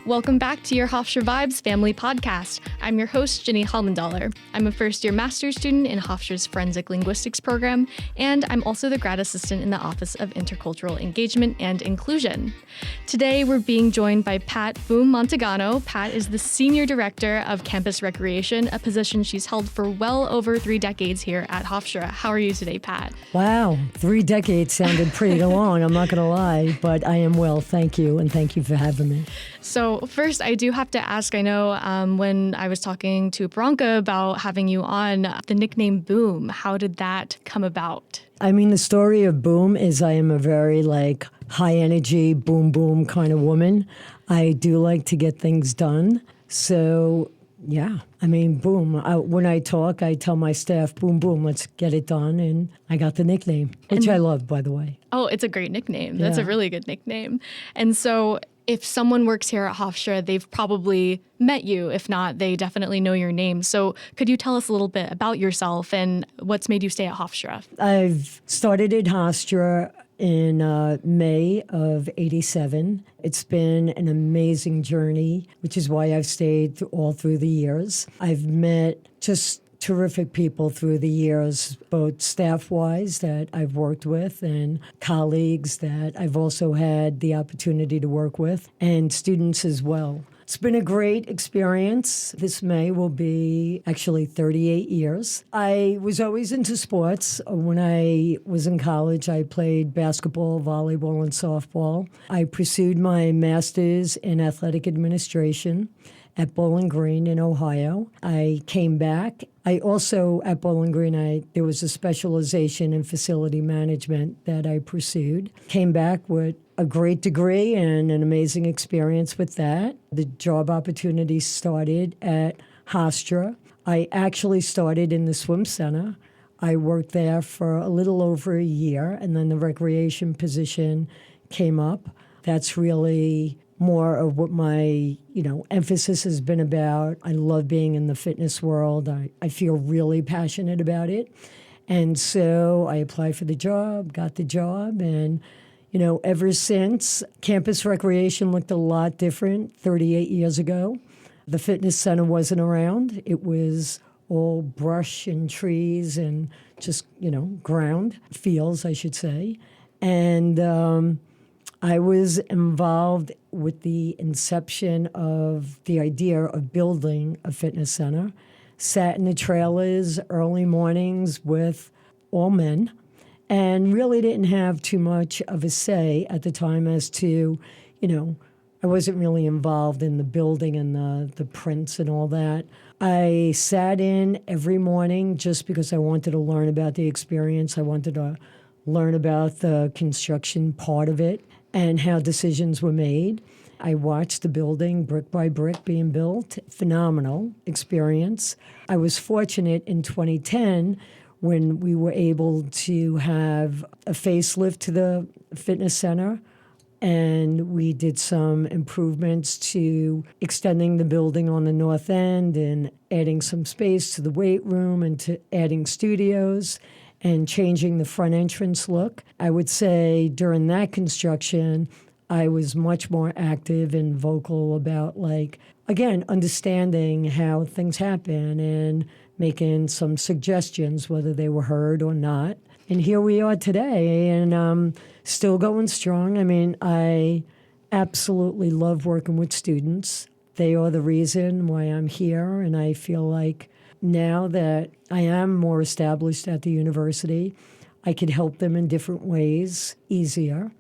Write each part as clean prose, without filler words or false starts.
Welcome back to your Hofstra Vibes Family Podcast. I'm your host, Jenny Halmendaler. I'm a first-year master's student in Hofstra's Forensic Linguistics program, and I'm also the grad assistant in the Office of Intercultural Engagement and Inclusion. Today, we're being joined by Pat Boom Montagano. Pat is the Senior Director of Campus Recreation, a position she's held for well over 3 decades here at Hofstra. How are you today, Pat? Wow, 3 decades sounded pretty long, I'm not going to lie, but I am well, thank you, and thank you for having me. So first, I do have to ask, I know when I was talking to Bronca about having you on, the nickname Boom, how did that come about? I mean, the story of Boom is I am a very high energy, boom, boom kind of woman. I do like to get things done. So yeah, I mean, boom. When I talk, I tell my staff, boom, boom, let's get it done. And I got the nickname, which I love, by the way. Oh, it's a great nickname. That's a really good nickname. And so if someone works here at Hofstra, they've probably met you. If not, they definitely know your name. So could you tell us a little bit about yourself and what's made you stay at Hofstra? I've started at Hofstra in May of '87. It's been an amazing journey, which is why I've stayed all through the years. I've met just terrific people through the years, both staff-wise that I've worked with and colleagues that I've also had the opportunity to work with, and students as well. It's been a great experience. This May will be actually 38 years. I was always into sports. When I was in college, I played basketball, volleyball, and softball. I pursued my master's in athletic administration at Bowling Green in Ohio. I came back. I also, at Bowling Green, there was a specialization in facility management that I pursued. Came back with a great degree and an amazing experience with that. The job opportunity started at Hofstra. I actually started in the swim center. I worked there for a little over a year, and then the recreation position came up. That's really more of what my, emphasis has been about. I love being in the fitness world. I feel really passionate about it. And so I applied for the job, got the job, and, ever since, campus recreation looked a lot different 38 years ago. The fitness center wasn't around. It was all brush and trees and just, ground, fields, I should say. And I was involved with the inception of the idea of building a fitness center. Sat in the trailers early mornings with all men and really didn't have too much of a say at the time as to, I wasn't really involved in the building and the prints and all that. I sat in every morning just because I wanted to learn about the experience. I wanted to learn about the construction part of it and how decisions were made. I watched the building brick by brick being built. Phenomenal experience. I was fortunate in 2010 when we were able to have a facelift to the fitness center, and we did some improvements to extending the building on the north end and adding some space to the weight room and to adding studios and changing the front entrance look. I would say during that construction, I was much more active and vocal about, again, understanding how things happen and making some suggestions, whether they were heard or not. And here we are today, and still going strong. I mean, I absolutely love working with students. They are the reason why I'm here, and I feel like now that I am more established at the university, I could help them in different ways easier,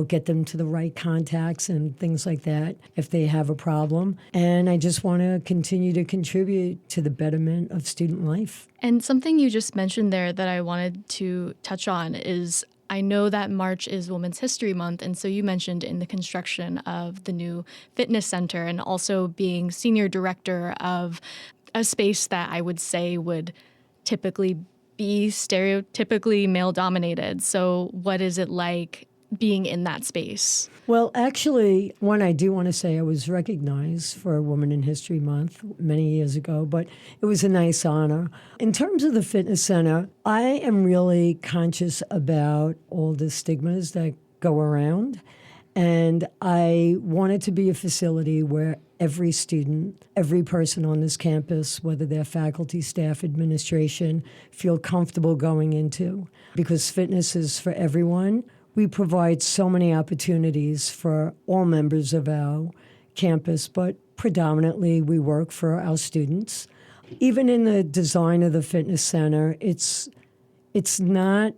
get them to the right contacts and things like that if they have a problem. And I just want to continue to contribute to the betterment of student life. And something you just mentioned there that I wanted to touch on is I know that March is Women's History Month, and so you mentioned in the construction of the new fitness center and also being senior director of a space that I would say would typically be stereotypically male-dominated. So what is it like being in that space? Well, actually, one, I do want to say I was recognized for Women in History Month many years ago, but it was a nice honor. In terms of the fitness center, I am really conscious about all the stigmas that go around. And I wanted to be a facility where every student, every person on this campus, whether they're faculty, staff, administration, feel comfortable going into. Because fitness is for everyone. We provide so many opportunities for all members of our campus, but predominantly we work for our students. Even in the design of the fitness center, it's not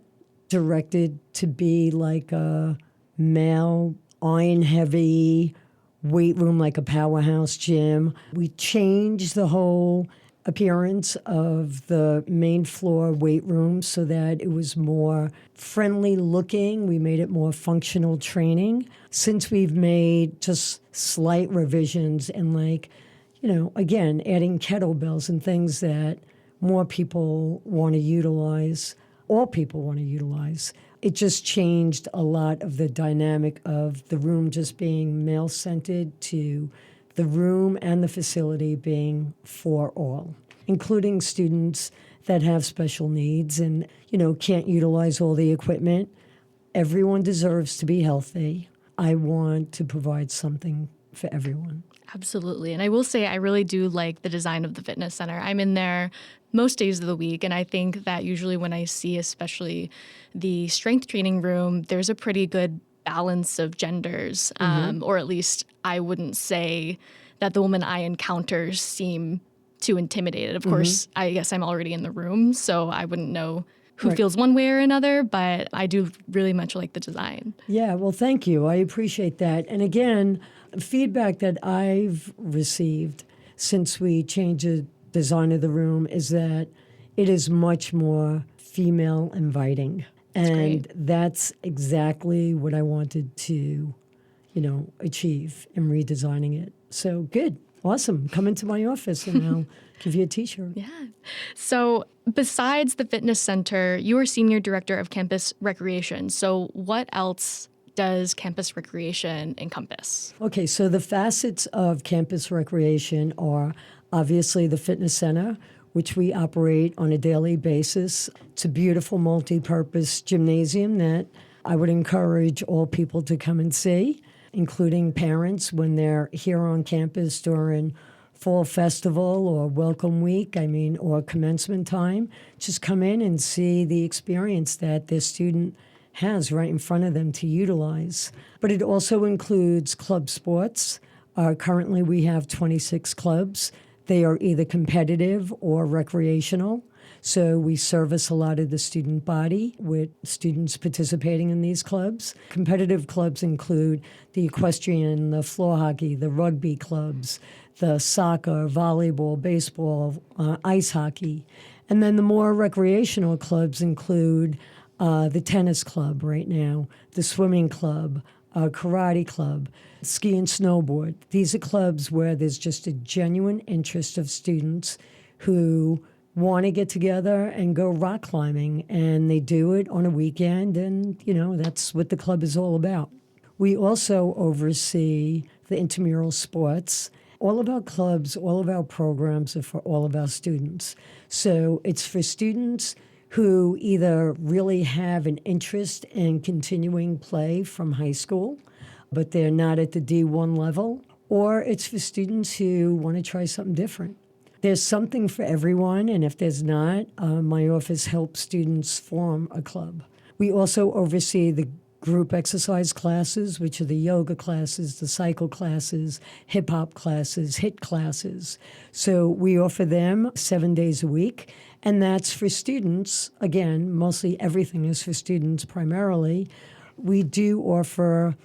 directed to be like a male, iron-heavy weight room like a powerhouse gym. We changed the whole appearance of the main floor weight room so that it was more friendly looking. We made it more functional training. Since we've made just slight revisions and again, adding kettlebells and things that more people want to utilize, all people want to utilize. It just changed a lot of the dynamic of the room just being male-centered to the room and the facility being for all, including students that have special needs and, can't utilize all the equipment. Everyone deserves to be healthy. I want to provide something for everyone. Absolutely. And I will say I really do like the design of the fitness center. I'm in there most days of the week, and I think that usually when I see especially the strength training room, there's a pretty good balance of genders, or at least I wouldn't say that the women I encounter seem too intimidated. Of course, I guess I'm already in the room, so I wouldn't know who feels one way or another, but I do really much like the design. Yeah, well, thank you. I appreciate that. And again, feedback that I've received since we changed the design of the room is that it is much more female inviting. And that's exactly what I wanted to, achieve in redesigning it. So good. Awesome. Come into my office and I'll give you a T-shirt. Yeah. So besides the fitness center, you are senior director of campus recreation. So what else does campus recreation encompass? Okay, so the facets of campus recreation are obviously the fitness center, which we operate on a daily basis. It's a beautiful multi-purpose gymnasium that I would encourage all people to come and see, including parents when they're here on campus during fall festival or welcome week, or commencement time. Just come in and see the experience that their student has right in front of them to utilize. But it also includes club sports. Currently we have 26 clubs. They are either competitive or recreational. So we service a lot of the student body with students participating in these clubs. Competitive clubs include the equestrian, the floor hockey, the rugby clubs, the soccer, volleyball, baseball, ice hockey. And then the more recreational clubs include the tennis club right now, the swimming club, karate club, ski and snowboard. These are clubs where there's just a genuine interest of students who want to get together and go rock climbing, and they do it on a weekend, and, that's what the club is all about. We also oversee the intramural sports. All of our clubs, all of our programs are for all of our students. So it's for students who either really have an interest in continuing play from high school, but they're not at the D1 level, or it's for students who want to try something different. There's something for everyone, and if there's not, my office helps students form a club. We also oversee the group exercise classes, which are the yoga classes, the cycle classes, hip-hop classes, HIIT classes. So we offer them 7 days a week, and that's for students. Again, mostly everything is for students primarily. We do offer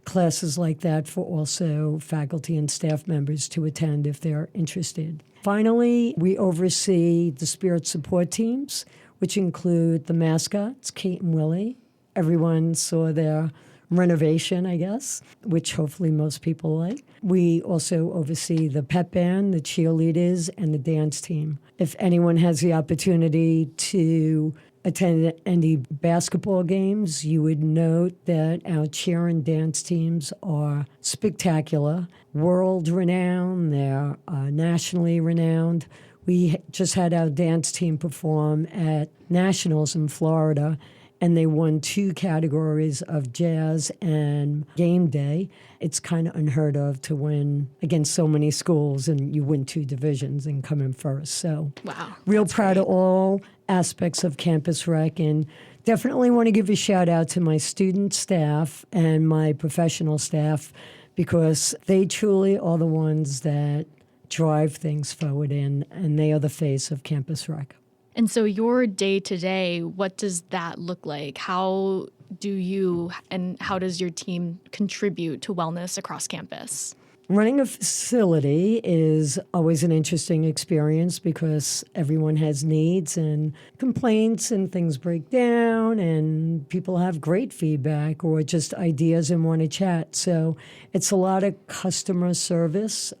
classes like that for also faculty and staff members to attend if they're interested. Finally, we oversee the spirit support teams, which include the mascots, Kate and Willie. Everyone saw their renovation, I guess, which hopefully most people like. We also oversee the pep band, the cheerleaders, and the dance team. If anyone has the opportunity to attend any basketball games, you would note that our cheer and dance teams are spectacular, world-renowned, they're nationally renowned. We just had our dance team perform at Nationals in Florida, and they won 2 categories of jazz and game day. It's kind of unheard of to win against so many schools and you win 2 divisions and come in first. So Wow. real proud of all aspects of Campus Rec, and definitely want to give a shout out to my student staff and my professional staff, because they truly are the ones that drive things forward and they are the face of Campus Rec. And so your day-to-day, what does that look like? How do you and how does your team contribute to wellness across campus? Running a facility is always an interesting experience because everyone has needs and complaints and things break down and people have great feedback or just ideas and want to chat. So it's a lot of customer service,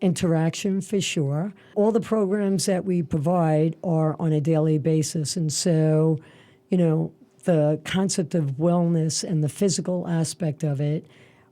interaction for sure. All the programs that we provide are on a daily basis. And so, the concept of wellness and the physical aspect of it,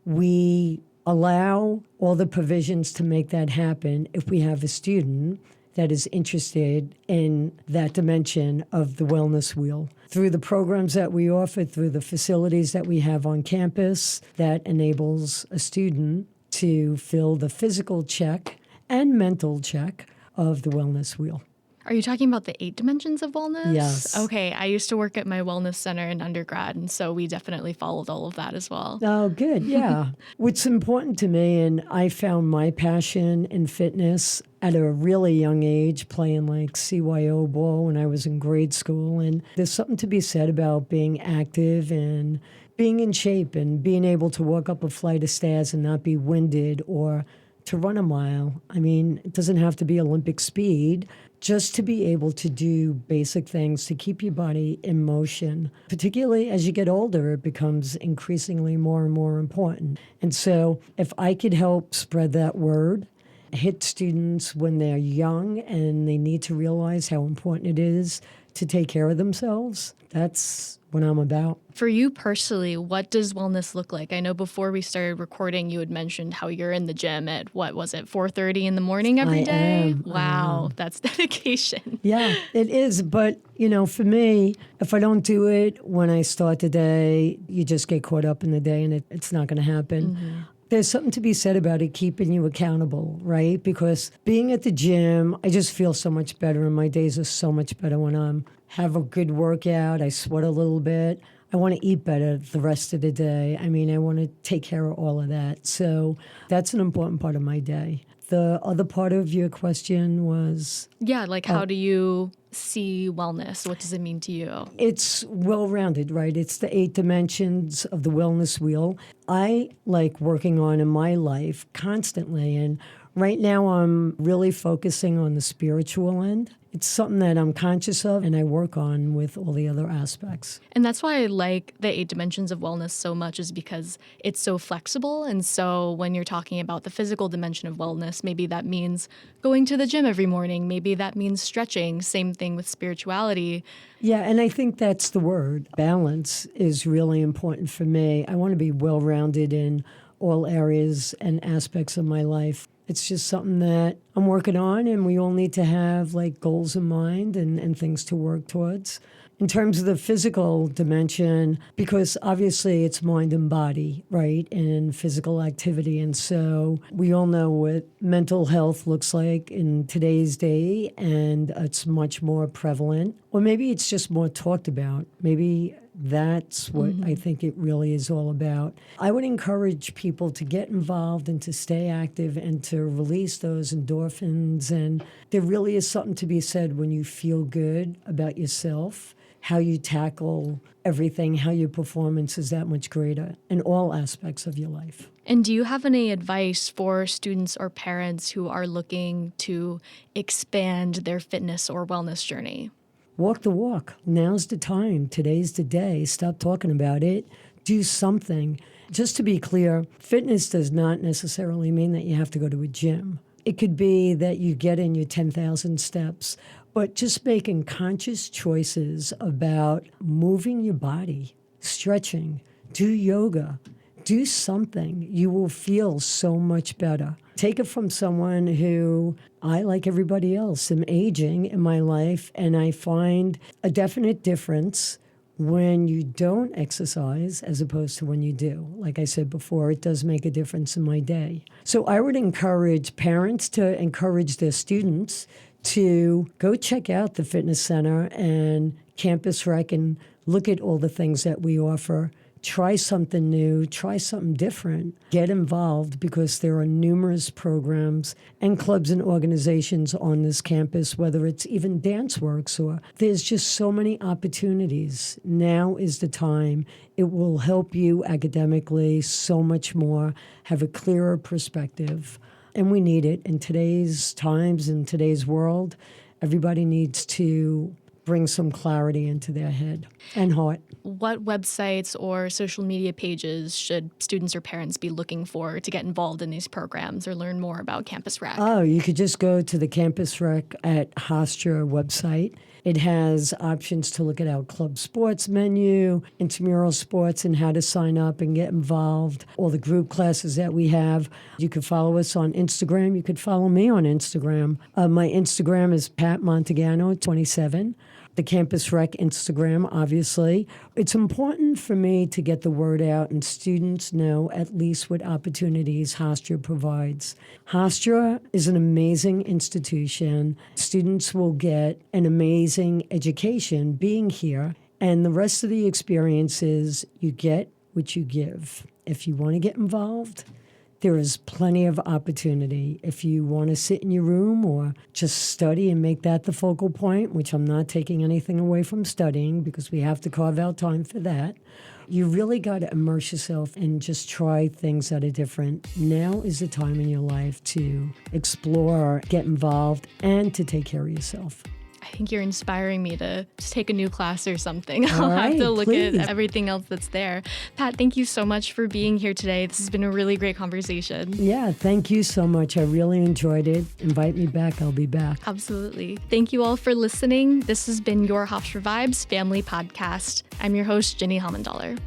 we allow all the provisions to make that happen if we have a student that is interested in that dimension of the wellness wheel. Through the programs that we offer, through the facilities that we have on campus, that enables a student to fill the physical check and mental check of the wellness wheel. Are you talking about the 8 dimensions of wellness? Yes. Okay, I used to work at my wellness center in undergrad, and so we definitely followed all of that as well. Oh, good. Yeah. What's important to me, and I found my passion in fitness at a really young age, playing like CYO ball when I was in grade school. And there's something to be said about being active and being in shape and being able to walk up a flight of stairs and not be winded, or to run a mile. I mean, it doesn't have to be Olympic speed, just to be able to do basic things to keep your body in motion. Particularly as you get older, it becomes increasingly more and more important. And so if I could help spread that word, hit students when they're young and they need to realize how important it is to take care of themselves, that's what I'm about. For you personally, what does wellness look like? I know before we started recording, you had mentioned how you're in the gym at, 4:30 in the morning every day? Wow, that's dedication. Yeah, it is. But, for me, if I don't do it when I start the day, you just get caught up in the day and it's not going to happen. Mm-hmm. There's something to be said about it keeping you accountable, right? Because being at the gym, I just feel so much better, and my days are so much better when I have a good workout. I sweat a little bit. I want to eat better the rest of the day. I mean, I want to take care of all of that. So that's an important part of my day. The other part of your question was? Yeah, how do you see wellness? What does it mean to you? It's well-rounded, right? It's the 8 dimensions of the wellness wheel. I like working on in my life constantly, and right now I'm really focusing on the spiritual end. It's something that I'm conscious of and I work on with all the other aspects. And that's why I like the 8 dimensions of wellness so much, is because it's so flexible. And so when you're talking about the physical dimension of wellness, maybe that means going to the gym every morning. Maybe that means stretching. Same thing with spirituality. Yeah, and I think that's the word. Balance is really important for me. I want to be well-rounded in all areas and aspects of my life. It's just something that I'm working on, and we all need to have goals in mind and things to work towards. In terms of the physical dimension, because obviously it's mind and body, right, and physical activity. And so we all know what mental health looks like in today's day, and it's much more prevalent. Or maybe it's just more talked about. Maybe that's what I think it really is all about. I would encourage people to get involved and to stay active and to release those endorphins. And there really is something to be said when you feel good about yourself, how you tackle everything, how your performance is that much greater in all aspects of your life. And do you have any advice for students or parents who are looking to expand their fitness or wellness journey? Walk the walk. Now's the time. Today's the day. Stop talking about it. Do something. Just to be clear, fitness does not necessarily mean that you have to go to a gym. It could be that you get in your 10,000 steps, but just making conscious choices about moving your body, stretching, do yoga, do something. You will feel so much better. Take it from someone who, I, like everybody else, am aging in my life, and I find a definite difference when you don't exercise as opposed to when you do. Like I said before, it does make a difference in my day. So I would encourage parents to encourage their students to go check out the fitness center and Campus Rec and look at all the things that we offer. Try something new, try something different, get involved because there are numerous programs and clubs and organizations on this campus, whether it's even Dance Works or there's just so many opportunities. Now is the time. It will help you academically so much more, have a clearer perspective. And we need it in today's times, in today's world. Everybody needs to bring some clarity into their head and heart. What websites or social media pages should students or parents be looking for to get involved in these programs or learn more about Campus Rec? Oh, you could just go to the Campus Rec at Hofstra website. It has options to look at our club sports menu, intramural sports, and how to sign up and get involved, all the group classes that we have. You could follow us on Instagram. You could follow me on Instagram. My Instagram is Pat Montagano 27. The Campus Rec Instagram, obviously. It's important for me to get the word out and students know at least what opportunities Hofstra provides. Hofstra is an amazing institution. Students will get an amazing education being here, and the rest of the experience is you get what you give. If you want to get involved, there is plenty of opportunity. If you want to sit in your room or just study and make that the focal point, which I'm not taking anything away from studying because we have to carve out time for that, you really got to immerse yourself and just try things that are different. Now is the time in your life to explore, get involved, and to take care of yourself. I think you're inspiring me to just take a new class or something. I'll right, have to look please. at everything else that's there. Pat, thank you so much for being here today. This has been a really great conversation. Yeah, thank you so much. I really enjoyed it. Invite me back. I'll be back. Absolutely. Thank you all for listening. This has been your Hofstra Vibes Family Podcast. I'm your host, Jenny Helmendaller.